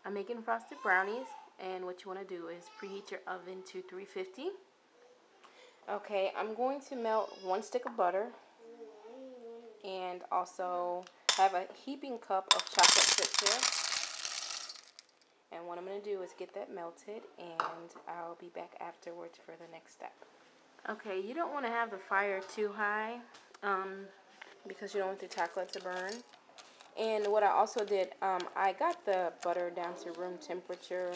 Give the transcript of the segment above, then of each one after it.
I'm making frosted brownies, and what you want to do is preheat your oven to 350. Okay, I'm going to melt 1 stick of butter and also have a heaping cup of chocolate chips here. And what I'm going to do is get that melted, and I'll be back afterwards for the next step. Okay, you don't want to have the fire too high because you don't want the chocolate to burn. And what I also did, I got the butter down to room temperature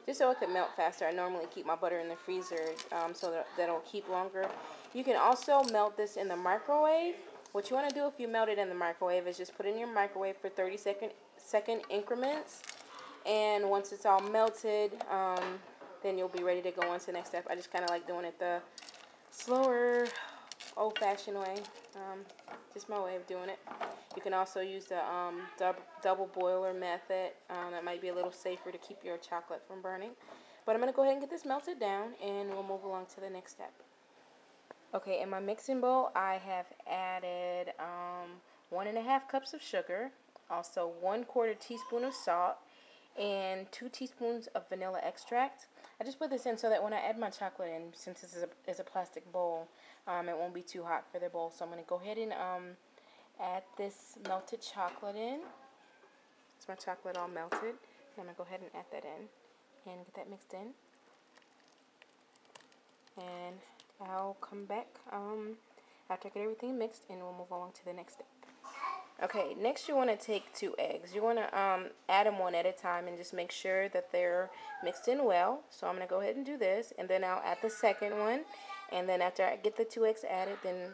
just so it could melt faster. I normally keep my butter in the freezer so that it'll keep longer. You can also melt this in the microwave. What you want to do if you melt it in the microwave is just put it in your microwave for 30-second increments. And once it's all melted, then you'll be ready to go on to the next step. I just kind of like doing it the slower, old-fashioned way. Just my way of doing it. You can also use the double boiler method. That might be a little safer to keep your chocolate from burning. But I'm going to go ahead and get this melted down, and we'll move along to the next step. Okay, in my mixing bowl, I have added 1.5 cups of sugar, also 1/4 teaspoon of salt, and 2 teaspoons of vanilla extract. I just put this in so that when I add my chocolate in, since this is a plastic bowl, it won't be too hot for the bowl. So I'm going to go ahead and add this melted chocolate in. It's my chocolate all melted. I'm going to go ahead and add that in and get that mixed in. And I'll come back after I get everything mixed, and we'll move along to the next step. Okay, next you want to take 2 eggs. You want to add them one at a time and just make sure that they're mixed in well. So I'm going to go ahead and do this, and then I'll add the second one. And then after I get the 2 eggs added, then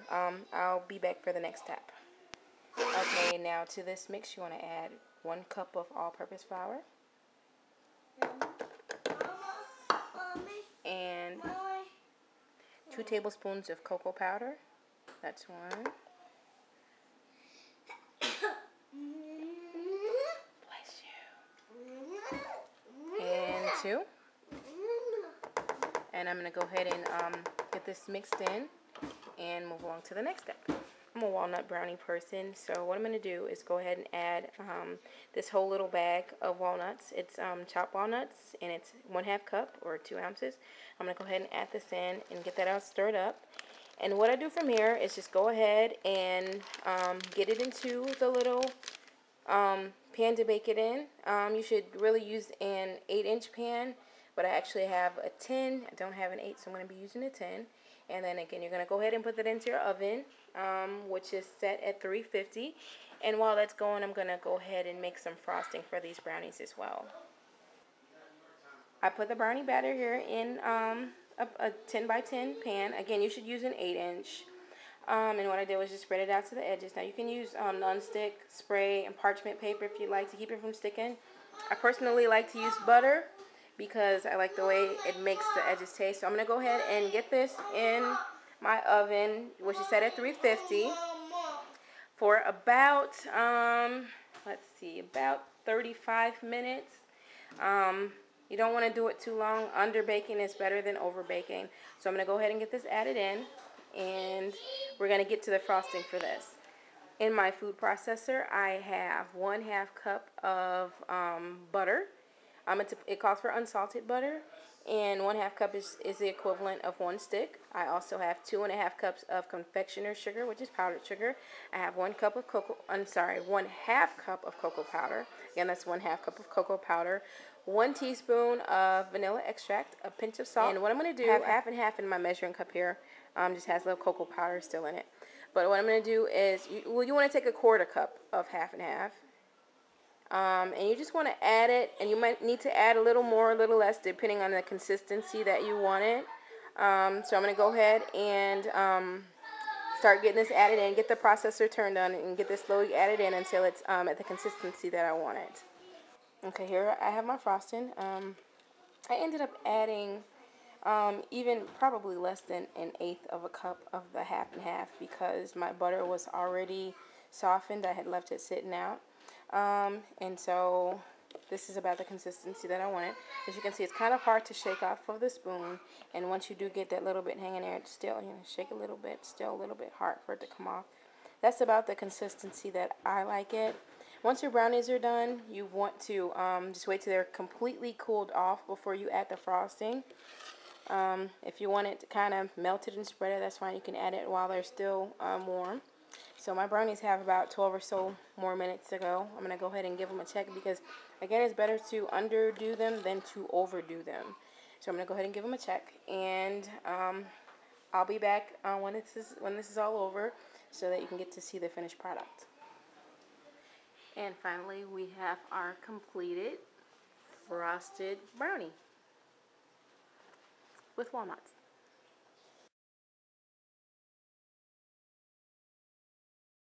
I'll be back for the next step. Okay, now to this mix you want to add 1 cup of all-purpose flour. And 2 tablespoons of cocoa powder. That's 1. Bless you. And 2. And I'm going to go ahead and get this mixed in and move along to the next step. I'm a walnut brownie person, so what I'm going to do is go ahead and add this whole little bag of walnuts. It's chopped walnuts, and it's 1/2 cup or 2 ounces. I'm going to go ahead and add this in and get that all stirred up. And what I do from here is just go ahead and get it into the little pan to bake it in. You should really use an 8-inch pan, but I actually have a 10. I don't have an 8, so I'm going to be using a 10. And then again, you're going to go ahead and put that into your oven, which is set at 350. And while that's going, I'm going to go ahead and make some frosting for these brownies as well. I put the brownie batter here in a 10 by 10 pan. Again, you should use an 8-inch. And what I did was just spread it out to the edges. Now you can use non-stick spray and parchment paper if you'd like to keep it from sticking. I personally like to use butter because I like the way it makes the edges taste. So I'm going to go ahead and get this in my oven, which is set at 350, for about, let's see, about 35 minutes. You don't want to do it too long. Under baking is better than over baking. So I'm going to go ahead and get this added in, and we're going to get to the frosting for this. In my food processor, I have 1/2 cup of butter. It calls for unsalted butter, and 1/2 cup is the equivalent of 1 stick. I also have 2.5 cups of confectioner sugar, which is powdered sugar. I have 1 cup of 1/2 cup of cocoa powder. Again, that's 1/2 cup of cocoa powder. 1 teaspoon of vanilla extract, a pinch of salt. And what I'm going to do, I have half and half in my measuring cup here. Just has a little cocoa powder still in it. But what I'm going to do is, you want to take a 1/4 cup of half and half. And you just want to add it, and you might need to add a little more, a little less, depending on the consistency that you want it. So I'm going to go ahead and start getting this added in, get the processor turned on, and get this slowly added in until it's at the consistency that I want it. Okay, here I have my frosting. I ended up adding even probably less than 1/8 of a cup of the half and half because my butter was already softened. I had left it sitting out. And so this is about the consistency that I wanted. As you can see, it's kind of hard to shake off of the spoon, and once you do get that little bit hanging there, it's still, shake a little bit, still a little bit hard for it to come off. That's about the consistency that I like it. Once your brownies are done, you want to just wait till they're completely cooled off before you add the frosting. If you want it to kind of melted and spread it, that's fine. You can add it while they're still warm. So my brownies have about 12 or so more minutes to go. I'm going to go ahead and give them a check because, again, it's better to underdo them than to overdo them. So I'm going to go ahead and give them a check. And I'll be back when this is all over so that you can get to see the finished product. And finally, we have our completed frosted brownie with walnuts.